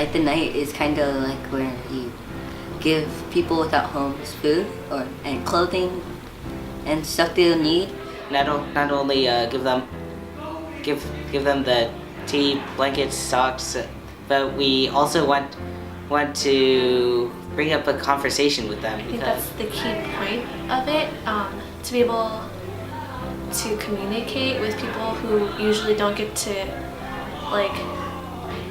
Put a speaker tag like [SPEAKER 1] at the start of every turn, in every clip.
[SPEAKER 1] Like the night is kind of like where you give people without homes food and clothing and stuff they'll need.
[SPEAKER 2] Not only give them the tea, blankets, socks, but we also want to bring up a conversation with them.
[SPEAKER 3] I think that's the key point of it, to be able to communicate with people who usually don't get to like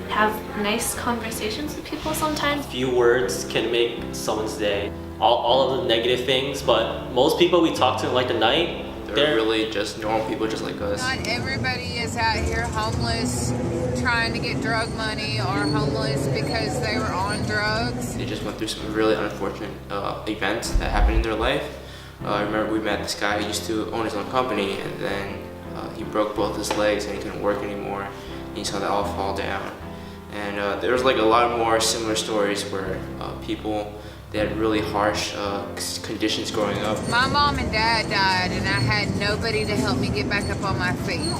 [SPEAKER 3] have nice conversations with people sometimes.
[SPEAKER 4] A few words can make someone's day. All of the negative things, but most people we talk to in like the night,
[SPEAKER 5] they're really just normal people just like us.
[SPEAKER 6] Not everybody is out here homeless trying to get drug money or homeless because they were on drugs.
[SPEAKER 5] They just went through some really unfortunate events that happened in their life. I remember we met this guy who used to own his own company, and then he broke both his legs and he couldn't work anymore. And he saw that all fall down. And there was like a lot more similar stories where people, they had really harsh conditions growing up.
[SPEAKER 6] My mom and dad died and I had nobody to help me get back up on my feet.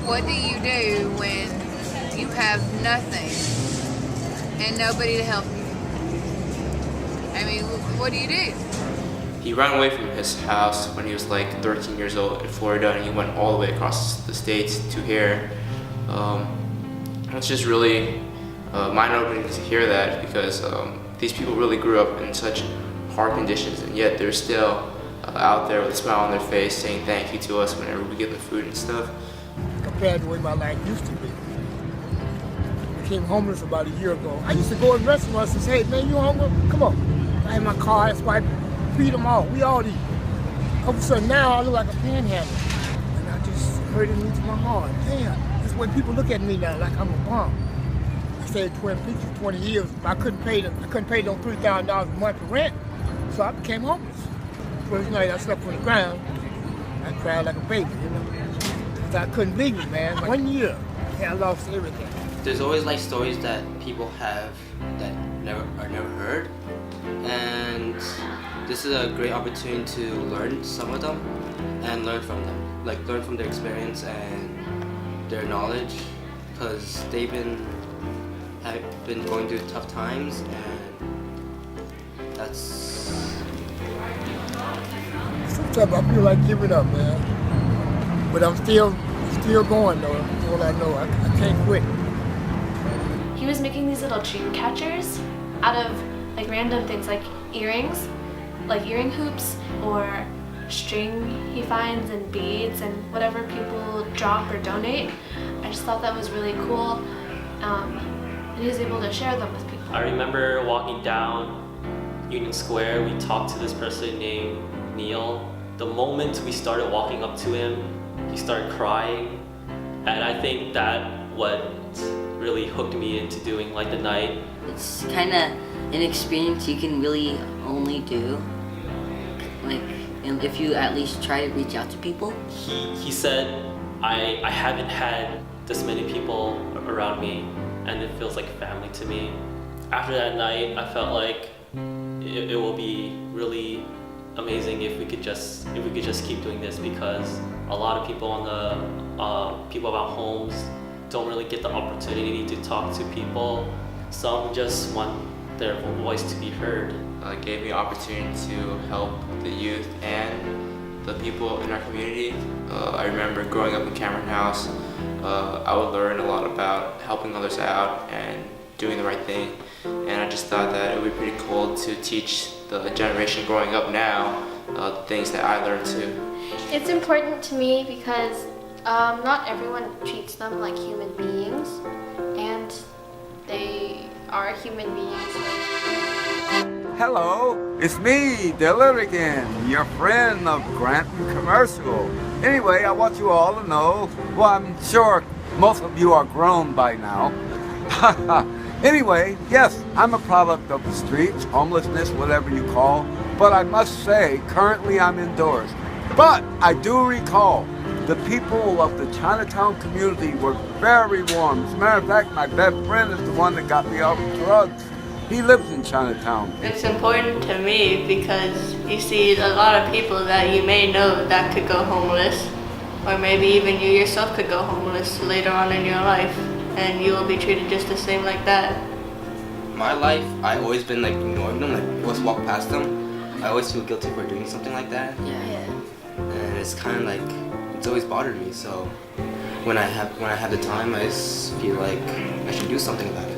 [SPEAKER 6] What do you do when you have nothing and nobody to help you? I mean, what do you do?
[SPEAKER 5] He ran away from his house when he was like 13 years old in Florida, and he went all the way across the states to here. It's just really mind-opening to hear that, because these people really grew up in such hard conditions, and yet they're still out there with a smile on their face saying thank you to us whenever we give them food and stuff.
[SPEAKER 7] Compared to the way my life used to be. I became homeless about a year ago. I used to go in restaurants and say, hey man, you hungry? Come on. I had my car, that's why I feed them all. We all eat. All of a sudden now I look like a panhandler. And I just hurt it into my heart. Damn, that's the way people look at me now, like I'm a bum. I stayed in Twin Peaks for 20 years. I couldn't pay them $3,000 a month for rent, so I became homeless. First night I slept on the ground. I cried like a baby, you know. Cause I couldn't believe it, man. 1 year, I lost everything.
[SPEAKER 2] There's always like stories that people have that are never heard, and this is a great opportunity to learn some of them and learn from them, like learn from their experience and their knowledge, because they've been going through tough times, and that's.
[SPEAKER 7] Sometimes I feel like giving up, man. But I'm still going though. That's all I know. I can't quit.
[SPEAKER 3] He was making these little dream catchers out of like random things like earrings, like earring hoops, or string he finds and beads and whatever people drop or donate. I just thought that was really cool. And he was able to share them with people.
[SPEAKER 4] I remember walking down Union Square, we talked to this person named Neil. The moment we started walking up to him, he started crying. And I think that what really hooked me into doing like the night.
[SPEAKER 1] It's kind of an experience you can really only do, like, and if you at least try to reach out to people.
[SPEAKER 4] He said, I haven't had this many people around me, and it feels like family to me. After that night, I felt like it will be really amazing if we could just keep doing this, because a lot of people on the people about homes don't really get the opportunity to talk to people. Some just want their voice to be heard.
[SPEAKER 5] It gave me an opportunity to help the youth and the people in our community. I remember growing up in Cameron House, I would learn a lot about helping others out and doing the right thing. And I just thought that it would be pretty cool to teach the generation growing up now the things that I learned too.
[SPEAKER 8] It's important to me because not everyone treats them like human beings, and they are human beings.
[SPEAKER 9] Hello, it's me, Dillard again, your friend of Granton Commercial. Anyway, I want you all to know, well, I'm sure most of you are grown by now. Anyway, yes, I'm a product of the streets, homelessness, whatever you call, but I must say, currently I'm indoors. But I do recall the people of the Chinatown community were very warm. As a matter of fact, my best friend is the one that got me off drugs. He lives in Chinatown.
[SPEAKER 10] It's important to me because you see a lot of people that you may know that could go homeless, or maybe even you yourself could go homeless later on in your life, and you will be treated just the same like that.
[SPEAKER 2] my life, I've always been like ignoring them, like always walk past them. I always feel guilty for doing something like that.
[SPEAKER 1] Yeah.
[SPEAKER 2] And it's kind of like it's always bothered me. So when I have the time, I just feel like I should do something about it.